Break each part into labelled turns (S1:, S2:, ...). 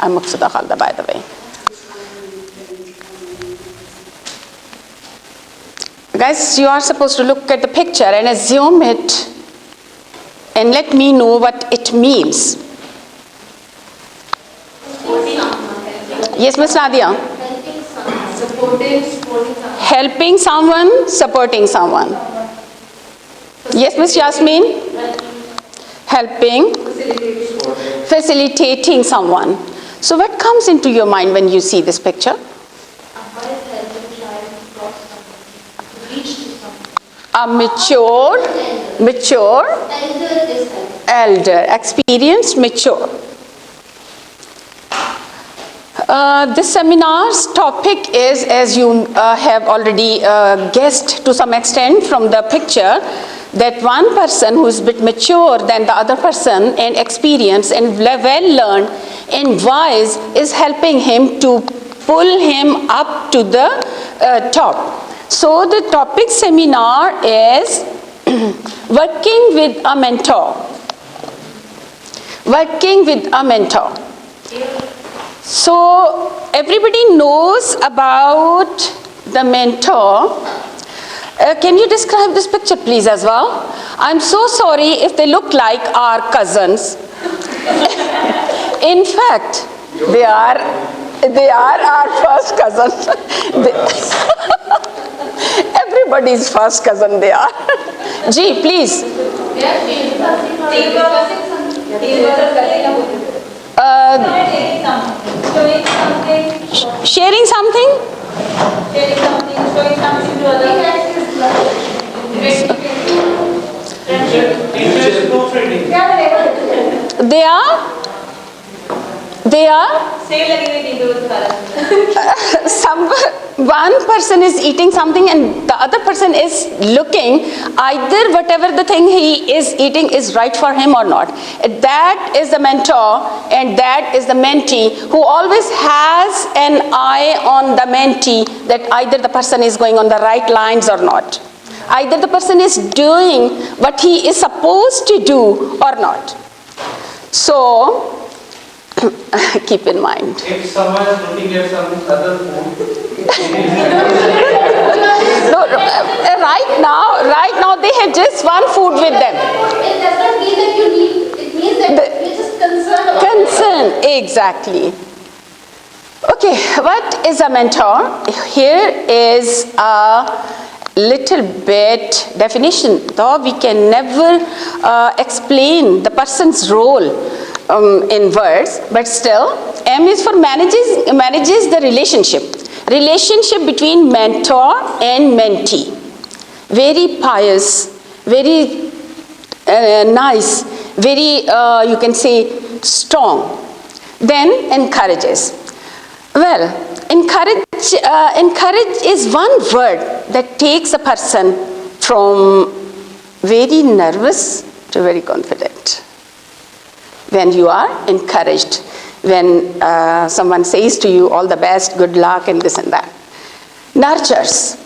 S1: I'm Maqsuda Khalda, by the way. Guys, you are supposed to look at the picture and assume it and let me know what it means. Yes, Ms. Nadia? Helping someone, supporting someone. Yes, Ms. Yasmin? Helping, facilitating someone. So what comes into your mind when you see this picture? A mature, elder, experienced, mature. This seminar's topic is, as you have already guessed to some extent from the picture, that one person who is a bit mature than the other person and experienced and well learned and wise is helping him to pull him up to the top. So the topic seminar is working with a mentor. Working with a mentor. So everybody knows about the mentor. Can you describe this picture please as well? I'm so sorry if they look like our cousins. In fact, they are our first cousins. Everybody's first cousin they are. Ji, please. Sharing something? Showing something to others. They are? One person is eating something and the other person is looking either whatever the thing he is eating is right for him or not. That is the mentor and that is the mentee who always has an eye on the mentee that either the person is going on the right lines or not. Either the person is doing what he is supposed to do or not. So, keep in mind.
S2: If someone is looking at some other food,
S1: no, right now they have just one food with them.
S3: It doesn't mean that you need, it means that you're just concerned about
S1: concern, exactly. Okay, what is a mentor? Here is a little bit definition, though we can never explain the person's role in words, but still, M is for manages the relationship between mentor and mentee. Very pious, very nice, very you can say strong. Then encourages. Well, encourage is one word that takes a person from very nervous to very confident. When you are encouraged, when someone says to you all the best, good luck and this and that. Nurtures.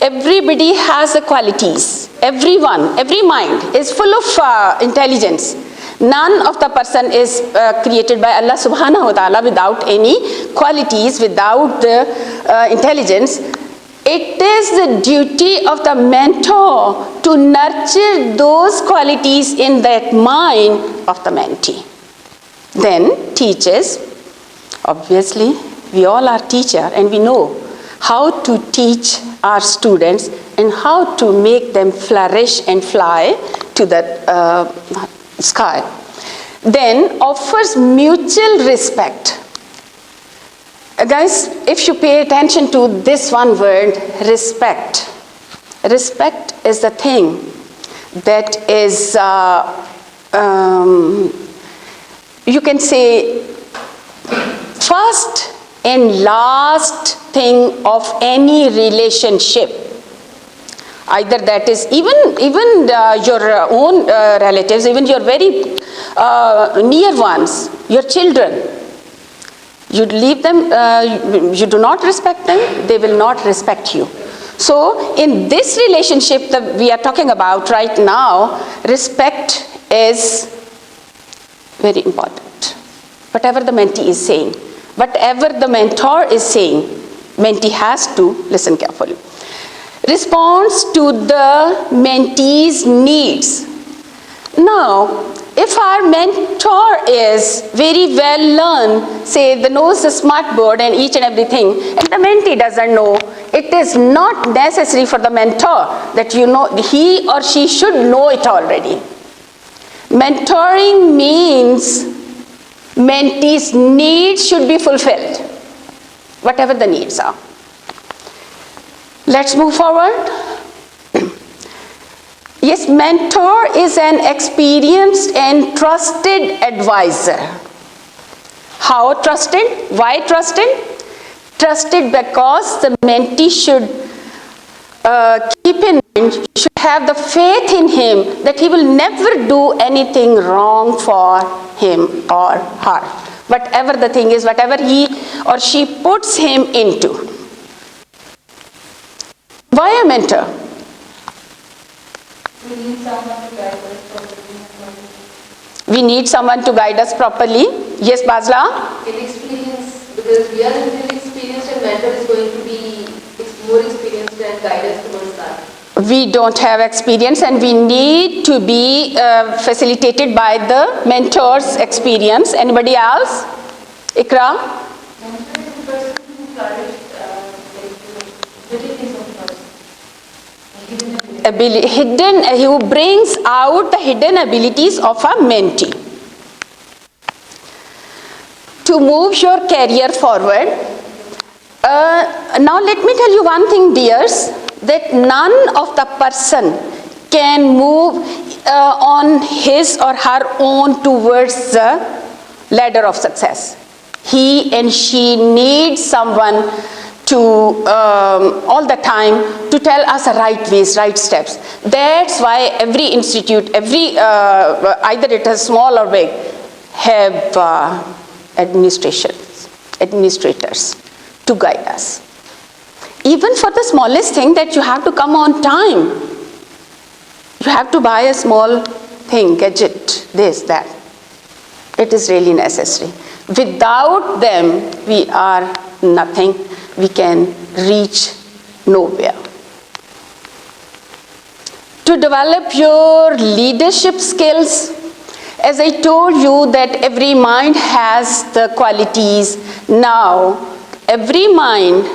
S1: Everybody has the qualities. Everyone, every mind is full of intelligence. None of the person is created by Allah subhanahu wa ta'ala without any qualities, without the intelligence. It is the duty of the mentor to nurture those qualities in that mind of the mentee. Then teaches. Obviously, we all are teachers and we know how to teach our students and how to make them flourish and fly to the sky. Then offers mutual respect. Guys, if you pay attention to this one word, respect. Respect is the thing that is, you can say, first and last thing of any relationship. Either that is even your own relatives, even your very near ones, your children. You leave them, you do not respect them, they will not respect you. So in this relationship that we are talking about right now, respect is very important. whatever the mentee is saying. Whatever the mentor is saying, mentee has to listen carefully. Response to the mentee's needs. Now, if our mentor is very well learned, say knows the smart board and each and everything, and the mentee doesn't know, it is not necessary for the mentor that he or she should know it already. Mentoring means mentee's needs should be fulfilled, whatever the needs are. Let's move forward. Yes, mentor is an experienced and trusted advisor. How trusted? Why trusted? Trusted because the mentee should keep in mind, should have the faith in him that he will never do anything wrong for him or her. Whatever the thing is, whatever he or she puts him into. Why a mentor?
S3: We need someone to guide us properly.
S1: We need someone to guide us properly. Yes, Basla?
S4: In experience, because we are little experienced and mentor is going to be more experienced and guide us towards that.
S1: We don't have experience and we need to be facilitated by the mentor's experience. Anybody else? Ikra?
S3: Mentor is the person who encourages little things of person.
S1: Who brings out the hidden abilities of a mentee. To move your career forward. Now let me tell you one thing, dears, that none of the person can move on his or her own towards the ladder of success. He and she needs someone to all the time to tell us the right ways, right steps. That's why every institute, either it is small or big, have administrators to guide us. Even for the smallest thing, that you have to come on time. You have to buy a small thing, gadget, this, that. It is really necessary. Without them, we are nothing. We can reach nowhere. To develop your leadership skills, as I told you that every mind has the qualities. Now, every mind,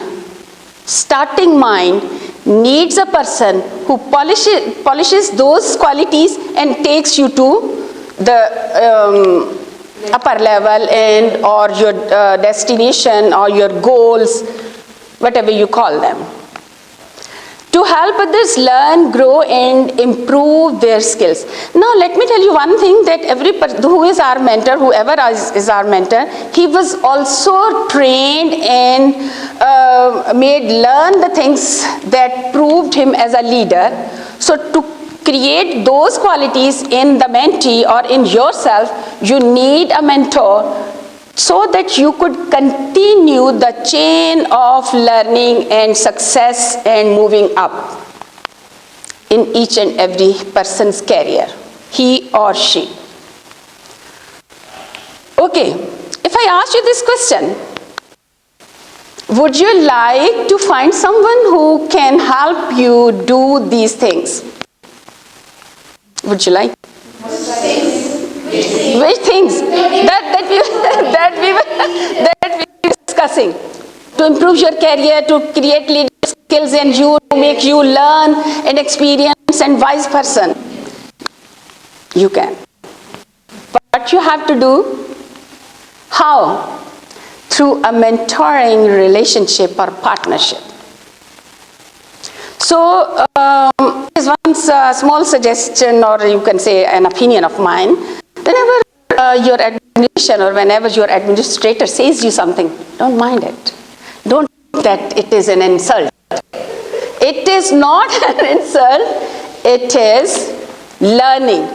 S1: starting mind, needs a person who polishes those qualities and takes you to the upper level and or your destination or your goals, whatever you call them. To help others learn, grow and improve their skills. Now let me tell you one thing, that every person who is our mentor, whoever is our mentor, he was also trained and made learn the things that proved him as a leader. So to create those qualities in the mentee or in yourself, you need a mentor so that you could continue the chain of learning and success and moving up in each and every person's career, he or she. Okay, if I ask you this question, would you like to find someone who can help you do these things? Would you like? Which things? That we were discussing. To improve your career, to create leadership skills in you, to make you learn and experience and wise person. You can. What you have to do? How? Through a mentoring relationship or partnership. So, is one small suggestion, or you can say an opinion of mine. Whenever your administration or whenever your administrator says you something, don't mind it. Don't think that it is an insult. It is not an insult. It is learning,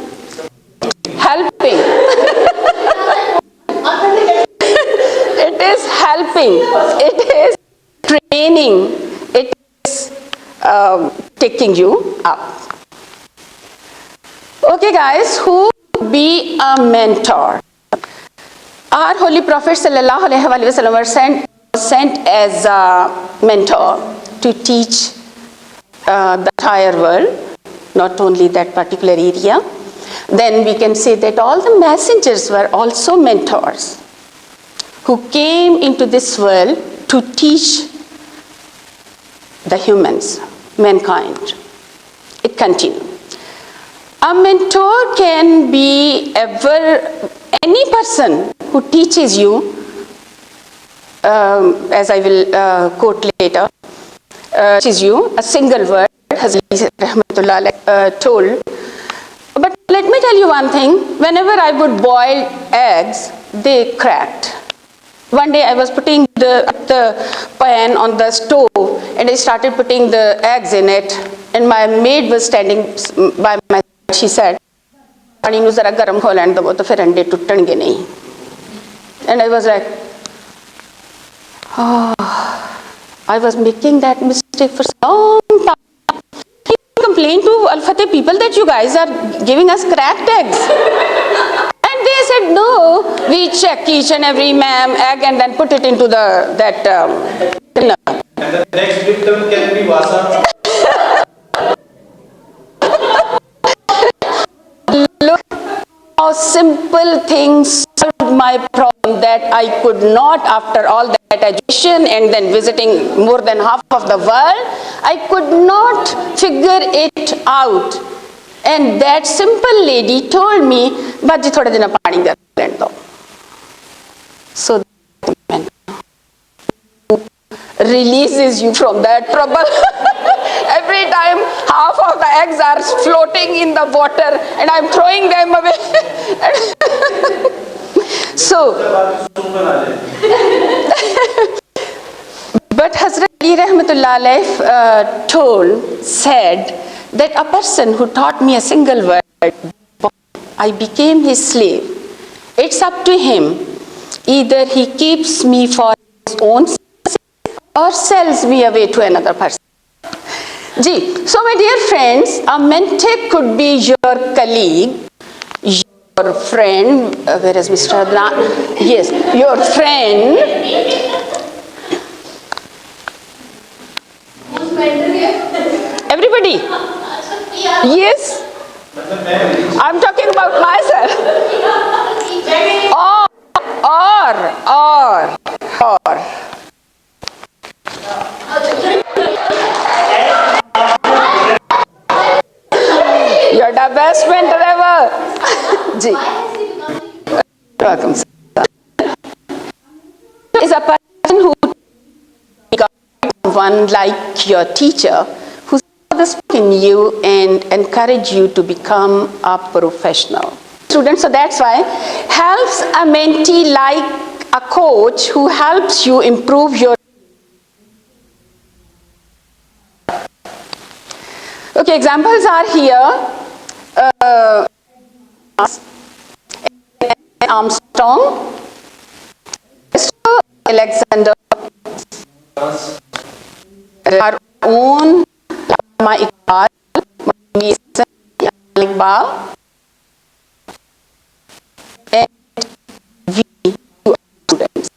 S1: helping. It is helping. It is training. It is taking you up. Okay guys, who would be a mentor? Our Holy Prophet sallallahu alaihi wasallam was sent as a mentor to teach the entire world, not only that particular area. Then we can say that all the messengers were also mentors who came into this world to teach the humans, mankind. It continues. A mentor can be any person who teaches you, as I will quote later, teaches you a single word, Hazrat Rahmatullah told. But let me tell you one thing, whenever I would boil eggs, they cracked. One day I was putting the pan on the stove and I started putting the eggs in it, and my maid was standing by my side. She said, "Pani nu zara garam ho lene do, to fir ande tuttenge nahi." And I was like, oh, I was making that mistake for so long time. People complain to Al Fateh people that you guys are giving us cracked eggs. And they said, no, we check each and every egg and then put it into that container.
S2: And the next victim can be Vasa.
S1: Look how simple things solved my problem, that I could not, after all that education and then visiting more than half of the world, I could not figure it out. And that simple lady told me, "Baji thoda dina pani gar lene do." So that releases you from that trouble. Every time half of the eggs are floating in the water and I'm throwing them away. So, but Hazrat Ali Rahmatullah Alayh said that a person who taught me a single word, I became his slave. It's up to him. Either he keeps me for his own sake or sells me away to another person. So my dear friends, a mentor could be your colleague, your friend, where is Mr. Adnan? Yes, your friend.
S4: Who's mentor here?
S1: Everybody. Yes. I'm talking about myself. Or. You're the best mentor ever. Ji. Welcome. Is a person who one like your teacher who saw the spark in you and encourage you to become a professional student. So that's why helps a mentee like a coach who helps you improve your. Okay, examples are here. Armstrong, Alexander, our own Allama Iqbal, Iqbal, and we are students.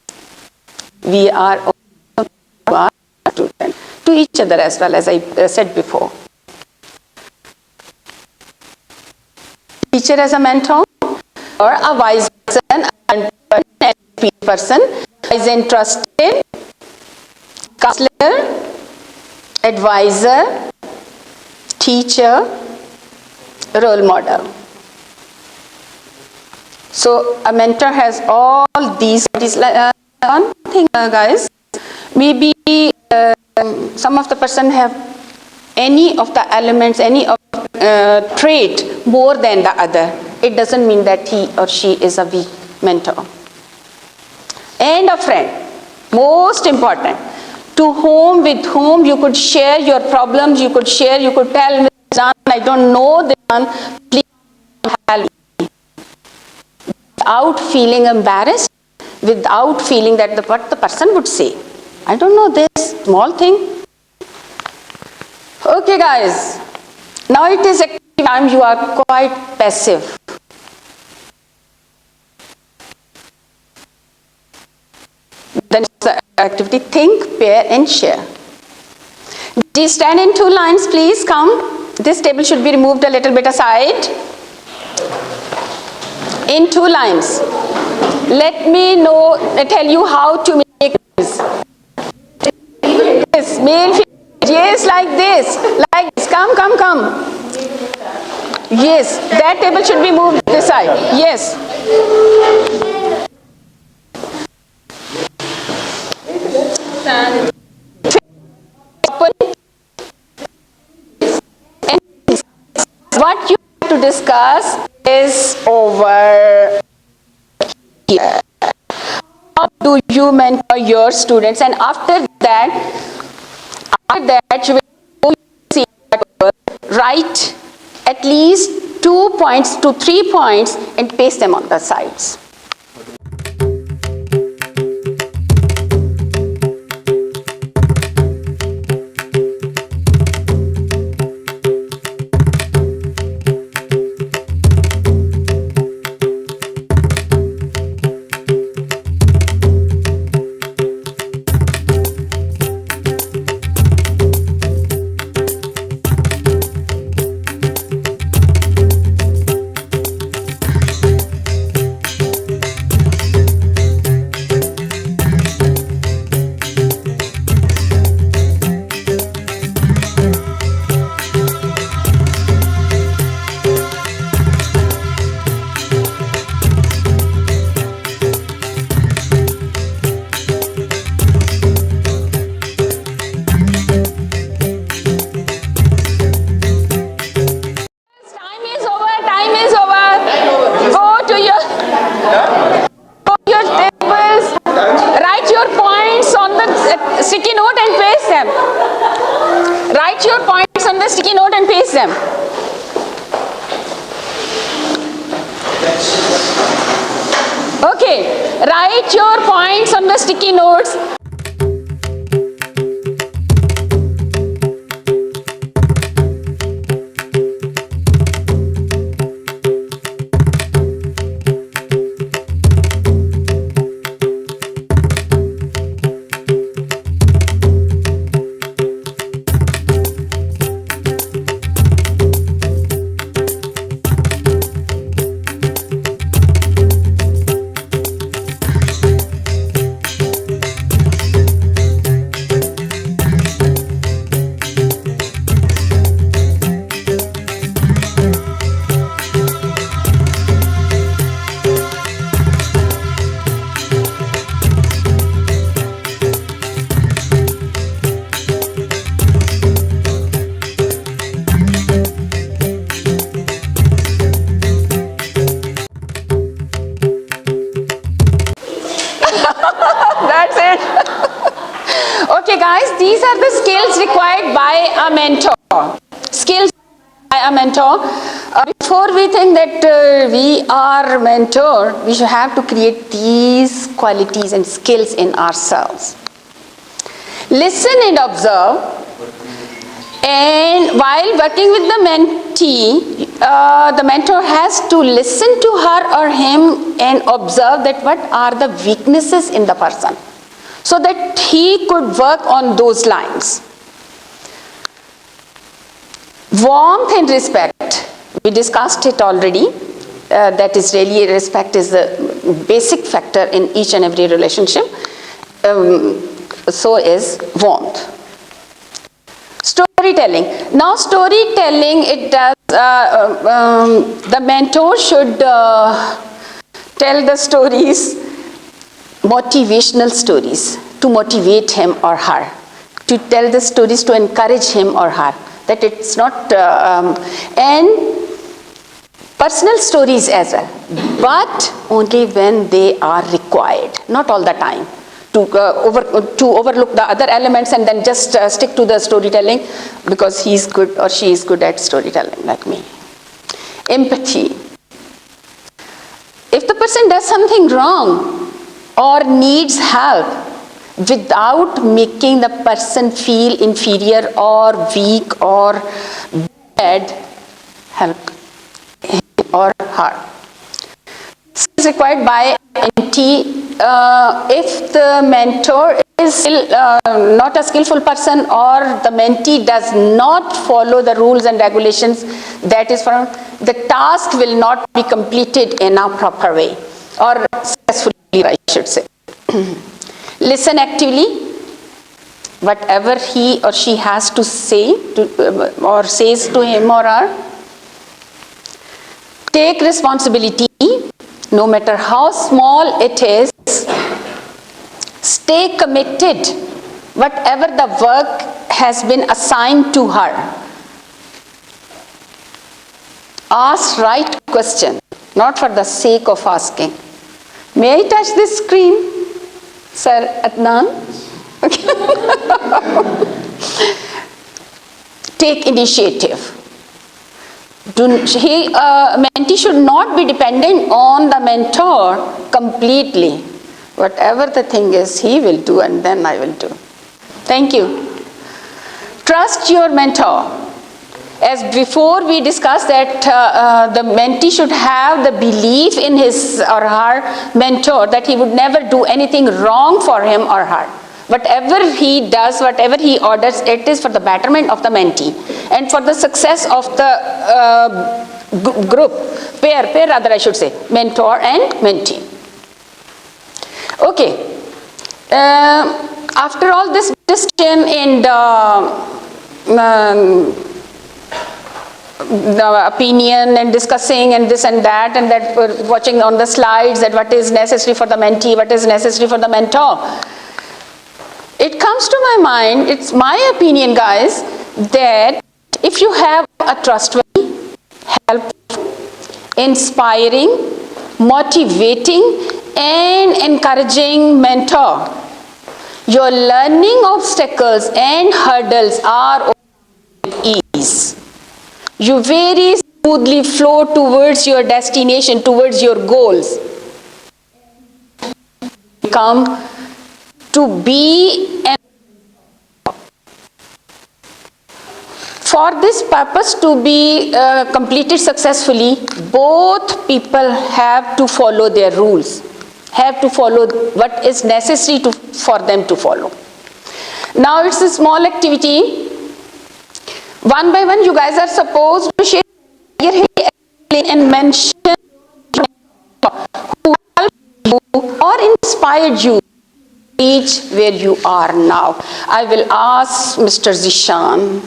S1: We are also students to each other as well, as I said before. Teacher as a mentor, or a wise person, a person, is entrusted, counselor, advisor, teacher, role model. So a mentor has all these. One thing, guys, maybe some of the person have any of the elements, any of trait more than the other. It doesn't mean that he or she is a weak mentor. And a friend, most important, with whom you could share your problems, you could tell me, I don't know this one, please help me. Without feeling embarrassed, without feeling that what the person would say. I don't know this small thing. Okay guys, now it is a time you are quite passive. The next activity, think, pair and share. Please stand in 2 lines, please. Come. This table should be removed a little bit aside. In 2 lines. Let me tell you how to make this. Yes, male, female. Yes, like this. Like this. Come. Yes, that table should be moved this side. Yes. What you have to discuss is over here. How do you mentor your students? And after that you will see, write at least 2 points to 3 points and paste them on the sides. Sticky note and paste them. Write your points on the sticky note and paste them. Okay, write your points on the sticky notes. That's it. Okay guys, these are the skills required by a mentor. Skills by a mentor. Before we think that we are mentor, we should have to create these qualities and skills in ourselves. Listen and observe. And while working with the mentee, the mentor has to listen to her or him and observe that what are the weaknesses in the person, so that he could work on those lines. Warmth and respect, we discussed it already. That is really, respect is the basic factor in each and every relationship. So is warmth. Storytelling. Now storytelling, it does, the mentor should tell the stories, motivational stories, to motivate him or her, to tell the stories to encourage him or her, that it's not, and personal stories as well, but only when they are required, not all the time. To overlook the other elements and then just stick to the storytelling because he's good or she is good at storytelling like me. Empathy. If the person does something wrong or needs help, without making the person feel inferior or weak or bad, help him or her. is required by mentee. If the mentor is not a skillful person, or the mentee does not follow the rules and regulations that is from, the task will not be completed in a proper way, or successfully, I should say. Listen actively. Whatever he or she has to say or says to him or her. Take responsibility, no matter how small it is. Stay committed, whatever the work has been assigned to her. Ask right question, not for the sake of asking. May I touch this screen, Sir Adnan? Okay. Take initiative. Mentee should not be dependent on the mentor completely. Whatever the thing is, he will do and then I will do. Thank you. Trust your mentor. As before we discussed that the mentee should have the belief in his or her mentor that he would never do anything wrong for him or her. Whatever he does, whatever he orders, it is for the betterment of the mentee and for the success of the group, pair rather I should say, mentor and mentee. Okay, after all this discussion and the opinion and discussing and this and that watching on the slides that what is necessary for the mentee, what is necessary for the mentor, it comes to my mind, it's my opinion guys, that if you have a trustworthy, helpful, inspiring, motivating and encouraging mentor, your learning obstacles and hurdles are with ease. You very smoothly flow towards your destination, towards your goals. Come to be an for this purpose to be completed successfully, both people have to follow their rules, have to follow what is necessary for them to follow. Now it's a small activity. One by one, you guys are supposed to share and mention who helped you or inspired you to reach where you are now. I will ask Mr. Zishan.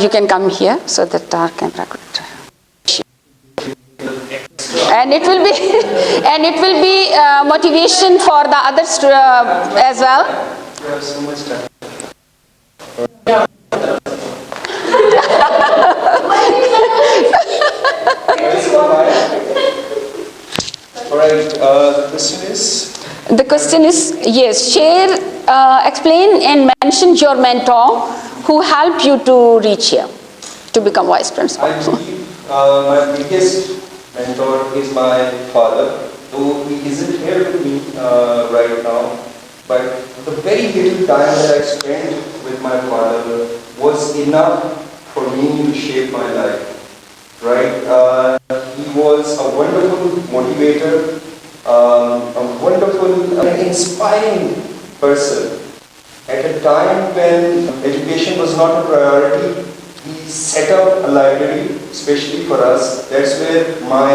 S1: You can come here so that our camera could. And it will be motivation for the others as well.
S5: We have so much time. Alright, the question is, yes, share, explain and mention your mentor who helped you to reach here, to become vice principal. I believe my biggest mentor is my father, though he isn't here with me right now. But the very little time that I spent with my father was enough for me to shape my life. Right? He was a wonderful motivator, a wonderful, inspiring person. At a time when education was not a priority, he set up a library, especially for us. That's where my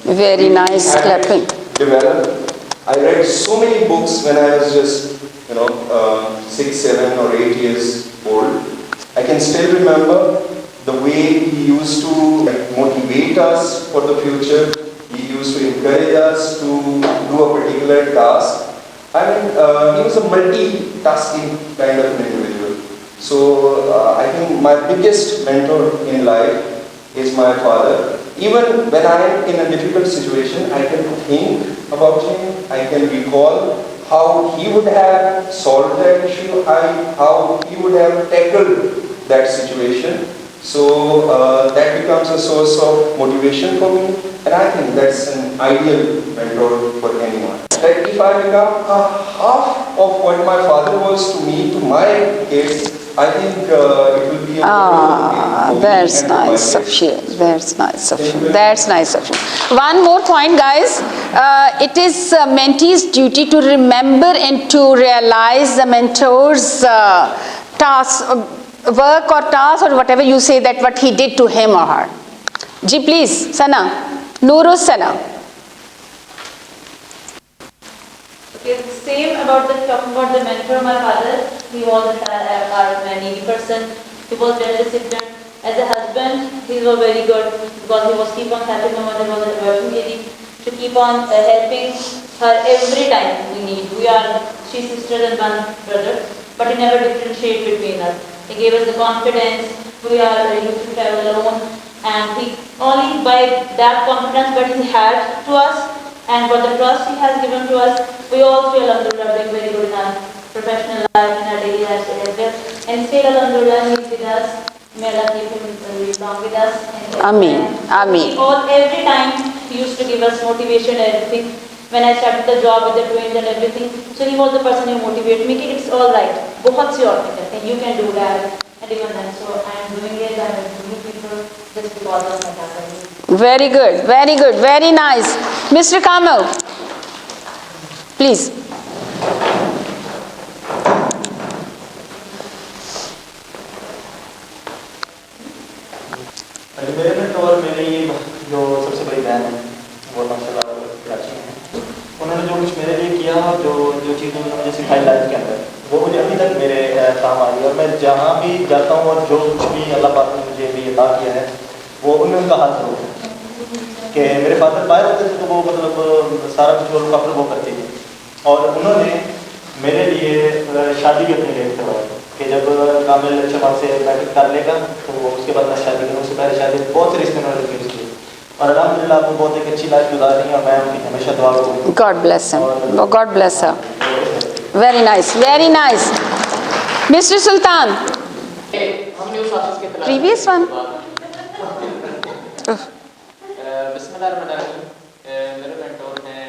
S1: very nice clapping
S5: developed. I read so many books when I was just, 6, 7 or 8 years old. I can still remember the way he used to motivate us for the future. He used to encourage us to do a particular task. I mean, he was a multitasking kind of an individual. So I think my biggest mentor in life is my father. Even when I am in a difficult situation, I can think about him, I can recall how he would have solved that issue, how he would have tackled that situation. So that becomes a source of motivation for me, and I think that's an ideal mentor for anyone. That if I become half of what my father was to me, to my kids, I think it will be a good
S1: That's nice of you. That's nice of you. That's nice of you. One more point, guys. It is a mentee's duty to remember and to realize the mentor's task, work or task or whatever you say that what he did to him or her. Ji, please, Sana. Nuru Sana.
S3: Okay, same about talking about the mentor, my father. He was a needy person. He was very disciplined. As a husband, he was very good because he was keep on helping my mother, was a working lady, to keep on helping her every time we need. We are three sisters and one brother, but he never differentiated between us. He gave us the confidence. We are used to travel alone, and he only by that confidence that he had to us. And for the trust he has given to us, we all feel Alhamdulillah doing very good in our professional life, in our daily life as well. And still Alhamdulillah, he is with us. May Allah keep him long with us.
S1: Ameen. Ameen.
S3: Every time he used to give us motivation and everything. When I started the job with the twins and everything, so he was the person who motivated me. It's all right. बहुत सी औरतें कहते हैं, you can do that. And even then, so I am doing it. I am doing people just because of my family.
S1: Very good, very good, very nice. Mr. Kamal, please.
S2: मेरे mentor मेरे ये जो सबसे बड़ी बहन है वो माशाल्लाह कराची में है। उन्होंने जो कुछ मेरे लिए किया, जो चीज़ें उन्होंने मुझे सिखाई लाइफ के अंदर, वो मुझे अभी तक मेरे काम आ रही है। और मैं जहाँ भी जाता हूँ और जो कुछ भी अल्लाह पाक ने मुझे भी अता किया है, वो उनमें उनका हाथ ज़रूर है। कि मेरे फादर बाहर होते थे तो वो मतलब सारा कुछ वो काफ़ी वो करते थे, और उन्होंने मेरे लिए शादी भी अपने लिए करवाई कि जब कामिल अच्छा वहाँ से मैट्रिक कर लेगा तो उसके बाद मैं शादी करूँ। उससे पहले शादी बहुत से रिश्ते उन्होंने रिफ्यूज़ किए, और अल्हम्दुलिल्लाह आपको बहुत एक अच्छी लाइफ गुजार रही है, और मैं उनकी हमेशा दुआ करूँगी।
S1: God bless him. God bless her. Very nice, very nice. Mr. Sultan. Previous one.
S6: बिस्मिल्लाहिर्रहमानिर्रहीम। मेरे मेंटोर हैं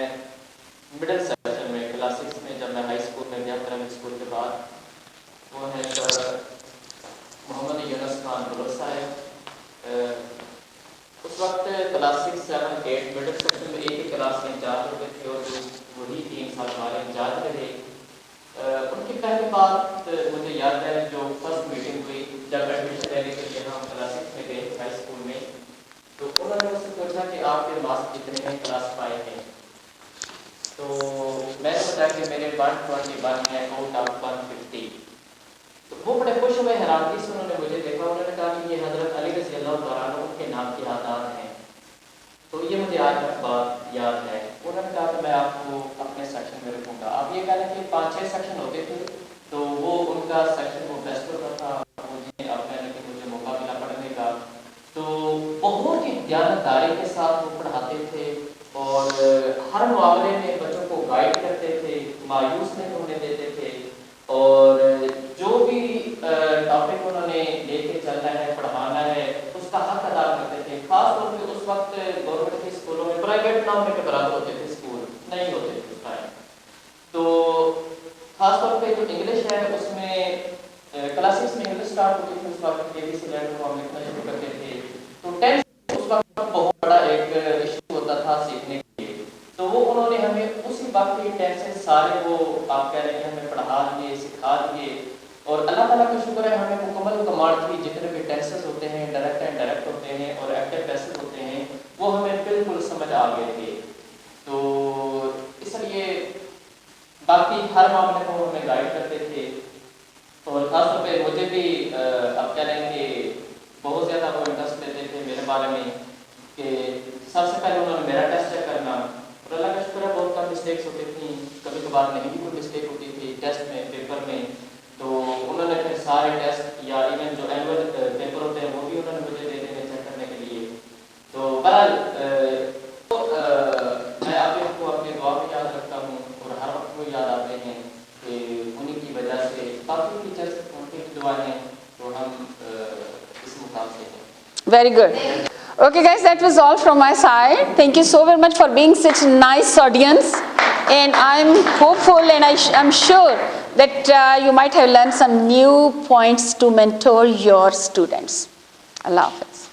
S6: मिडिल सेक्शन में क्लास 6 में, जब मैं हाई स्कूल में गया प्राइमरी स्कूल के बाद, वो हैं मोहम्मद यूनुस खान बुलर साहब। उस वक्त क्लास 6, 7, 8 मिडिल सेक्शन में एक ही क्लास में इंचार्ज होते थे, और वही 3 साल हमारे इंचार्ज रहे। उनकी पहली बात मुझे याद है, जो फर्स्ट मीटिंग हुई जब एडमिशन लेने के लिए हम क्लास 6 में गए हाई स्कूल में, तो उन्होंने मुझसे पूछा कि आपके मार्क्स कितने हैं क्लास 5 में। तो मैंने बताया कि मेरे 121 हैं आउट ऑफ 150। तो वो बड़े खुश हुए, हैरानगी से उन्होंने मुझे देखा। उन्होंने कहा कि ये हज़रत अली रज़ी अल्लाह तआला अन्हु के नाम की आदान हैं। तो ये मुझे आज तक बात याद है। उन्होंने कहा कि मैं आपको अपने सेक्शन में रखूँगा। आप ये कह रहे कि 5-6 सेक्शन होते थे, तो वो उनका सेक्शन वो बेस्ट होता था। मुझे अब मैंने कि मुझे मौका मिला पढ़ने का, तो बहुत ही ध्यानदारी के साथ वो पढ़ाते थे, और हर मामले में बच्चों को गाइड करते थे, मायूस नहीं होने देते थे, और जो भी टॉपिक उन्होंने लेके चलना है, पढ़ाना है, उसका हक अदा करते थे। खास तौर पे उस वक्त गवर्नमेंट के स्कूलों में प्राइवेट नाम के बराबर होते थे, स्कूल नहीं होते थे उस टाइम। तो खास तौर पे जो इंग्लिश है उसमें क्लासेस में इंग्लिश स्टार्ट होती थी, उस वक्त ABC लेवल को हम लिखना शुरू करते थे। तो 10th उस वक्त बहुत बड़ा एक इशू होता था सीखने के लिए। तो वो उन्होंने हमें उसी वक्त के टेंसेस सारे वो आप कह रहे हैं हमें पढ़ा दिए, सिखा दिए, और अल्लाह ताला का शुक्र है हमें मुकम्मल कमांड थी। जितने भी टेंसेस होते हैं, डायरेक्ट एंड डायरेक्ट होते हैं, और एक्टिव पैसिव होते हैं, वो हमें बिल्कुल समझ आ गए थे। तो इसलिए बाकी हर मामले को हमें गाइड करते थे, और ख़ास तौर पे मुझे भी अब कह रहे हैं कि बहुत ज़्यादा वो इंटरेस्ट लेते थे मेरे बारे में, कि सबसे पहले उन्होंने मेरा टेस्ट चेक करना, और अल्लाह का शुक्र है बहुत कम मिस्टेक्स होती थी, कभी कभार नहीं भी कोई मिस्टेक होती थी टेस्ट में, पेपर में। तो उन्होंने फिर सारे टेस्ट या इवन जो एनुअल पेपर होते हैं वो भी उन्होंने मुझे दे देने चेक करने के लिए। तो बहरहाल मैं आप को अपनी दुआ में याद रखता हूँ, और हर वक्त वो याद आते हैं कि उन्हीं की वजह से काफ़ी टीचर्स उनकी दुआ हैं, तो हम इस मुकाम से हैं।
S1: Very good. Okay guys, that was all from my side. Thank you so very much for being such a nice audience, and I'm hopeful and I'm sure that you might have learned some new points to mentor your students. Allah Hafiz.